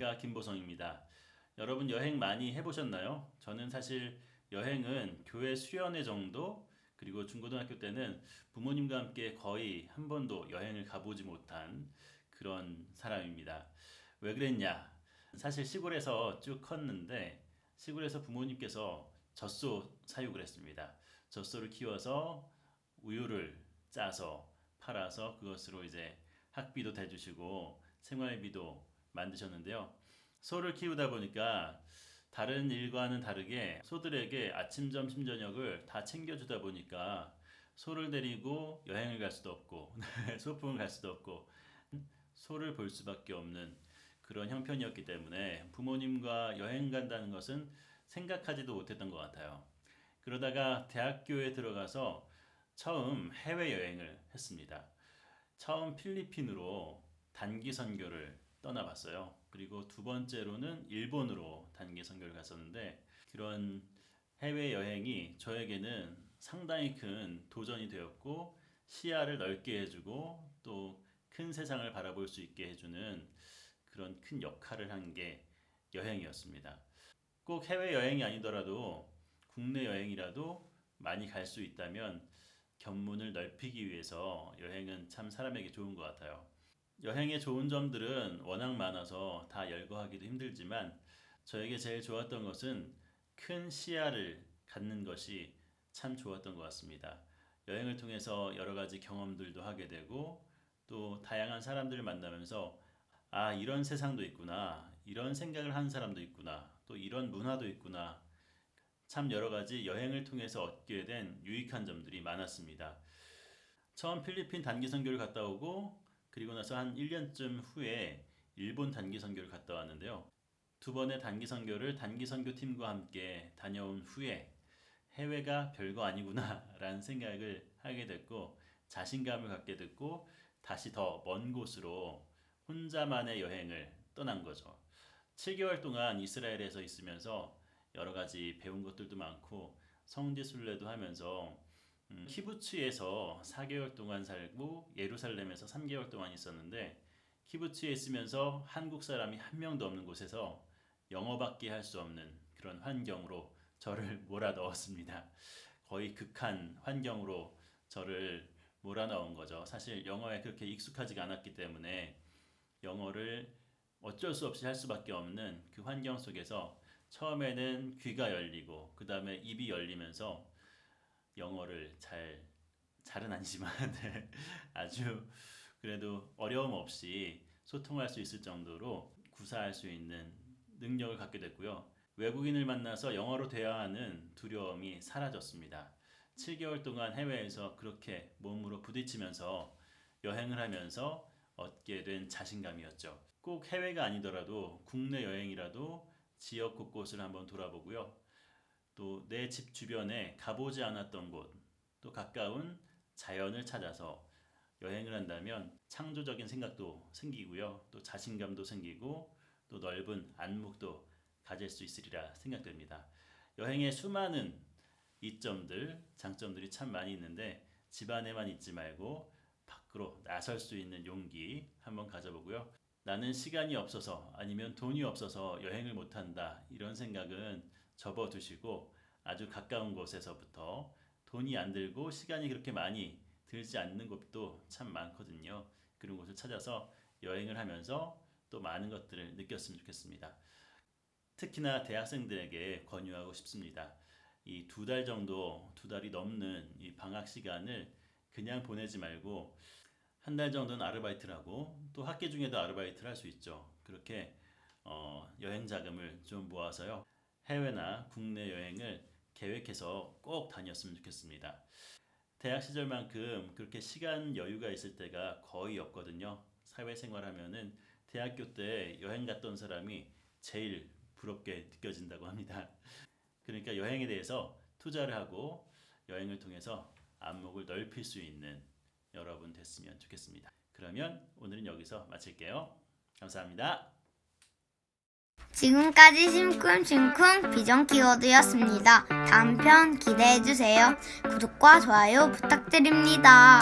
안녕하십니까, 김보성입니다. 여러분 여행 많이 해보셨나요? 저는 사실 여행은 교회 수련회 정도, 그리고 중고등학교 때는 부모님과 함께 거의 한 번도 여행을 가보지 못한 그런 사람입니다. 왜 그랬냐? 사실 시골에서 쭉 컸는데 시골에서 부모님께서 젖소 사육을 했습니다. 젖소를 키워서 우유를 짜서 팔아서 그것으로 이제 학비도 대주시고 생활비도 만드셨는데요. 소를 키우다 보니까 다른 일과는 다르게 소들에게 아침, 점심, 저녁을 다 챙겨주다 보니까 소를 데리고 여행을 갈 수도 없고 소풍을 갈 수도 없고 소를 볼 수밖에 없는 그런 형편이었기 때문에 부모님과 여행 간다는 것은 생각하지도 못했던 것 같아요. 그러다가 대학교에 들어가서 처음 해외여행을 했습니다. 처음 필리핀으로 단기 선교를 떠나봤어요. 그리고 두 번째로는 일본으로 단기 선교를 갔었는데 그런 해외여행이 저에게는 상당히 큰 도전이 되었고 시야를 넓게 해주고 또 큰 세상을 바라볼 수 있게 해주는 그런 큰 역할을 한 게 여행이었습니다. 꼭 해외여행이 아니더라도 국내 여행이라도 많이 갈 수 있다면 견문을 넓히기 위해서 여행은 참 사람에게 좋은 것 같아요. 여행의 좋은 점들은 워낙 많아서 다 열거하기도 힘들지만 저에게 제일 좋았던 것은 큰 시야를 갖는 것이 참 좋았던 것 같습니다. 여행을 통해서 여러 가지 경험들도 하게 되고 또 다양한 사람들을 만나면서 아, 이런 세상도 있구나, 이런 생각을 하는 사람도 있구나, 또 이런 문화도 있구나, 참 여러 가지 여행을 통해서 얻게 된 유익한 점들이 많았습니다. 처음 필리핀 단기 선교를 갔다 오고 그리고 나서 한 1년쯤 후에 일본 단기 선교를 갔다 왔는데요. 두 번의 단기 선교를 단기 선교팀과 함께 다녀온 후에 해외가 별거 아니구나 라는 생각을 하게 됐고 자신감을 갖게 됐고 다시 더 먼 곳으로 혼자만의 여행을 떠난 거죠. 7개월 동안 이스라엘에서 있으면서 여러 가지 배운 것들도 많고 성지순례도 하면서 키부츠에서 4개월 동안 살고 예루살렘에서 3개월 동안 있었는데 키부츠에 있으면서 한국 사람이 한 명도 없는 곳에서 영어밖에 할 수 없는 그런 환경으로 저를 몰아넣었습니다. 거의 극한 환경으로 저를 몰아넣은 거죠. 사실 영어에 그렇게 익숙하지가 않았기 때문에 영어를 어쩔 수 없이 할 수밖에 없는 그 환경 속에서 처음에는 귀가 열리고 그 다음에 입이 열리면서 영어를 잘은 아니지만 아주 그래도 어려움 없이 소통할 수 있을 정도로 구사할 수 있는 능력을 갖게 됐고요. 외국인을 만나서 영어로 대화하는 두려움이 사라졌습니다. 7개월 동안 해외에서 그렇게 몸으로 부딪히면서 여행을 하면서 얻게 된 자신감이었죠. 꼭 해외가 아니더라도 국내 여행이라도 지역 곳곳을 한번 돌아보고요. 또 내 집 주변에 가보지 않았던 곳, 또 가까운 자연을 찾아서 여행을 한다면 창조적인 생각도 생기고요. 또 자신감도 생기고 또 넓은 안목도 가질 수 있으리라 생각됩니다. 여행의 수많은 이점들, 장점들이 참 많이 있는데 집 안에만 있지 말고 밖으로 나설 수 있는 용기 한번 가져보고요. 나는 시간이 없어서 아니면 돈이 없어서 여행을 못한다 이런 생각은 접어두시고 아주 가까운 곳에서부터 돈이 안 들고 시간이 그렇게 많이 들지 않는 곳도 참 많거든요. 그런 곳을 찾아서 여행을 하면서 또 많은 것들을 느꼈으면 좋겠습니다. 특히나 대학생들에게 권유하고 싶습니다. 이 2달 정도, 2달이 넘는 이 방학 시간을 그냥 보내지 말고 한 달 정도는 아르바이트를 하고 또 학기 중에도 아르바이트를 할 수 있죠. 그렇게 여행 자금을 좀 모아서요. 해외나 국내 여행을 계획해서 꼭 다녔으면 좋겠습니다. 대학 시절만큼 그렇게 시간 여유가 있을 때가 거의 없거든요. 사회생활하면은 대학교 때 여행 갔던 사람이 제일 부럽게 느껴진다고 합니다. 그러니까 여행에 대해서 투자를 하고 여행을 통해서 안목을 넓힐 수 있는 여러분 됐으면 좋겠습니다. 그러면 오늘은 여기서 마칠게요. 감사합니다. 지금까지 심쿵심쿵 비전 키워드였습니다. 다음 편 기대해주세요. 구독과 좋아요 부탁드립니다.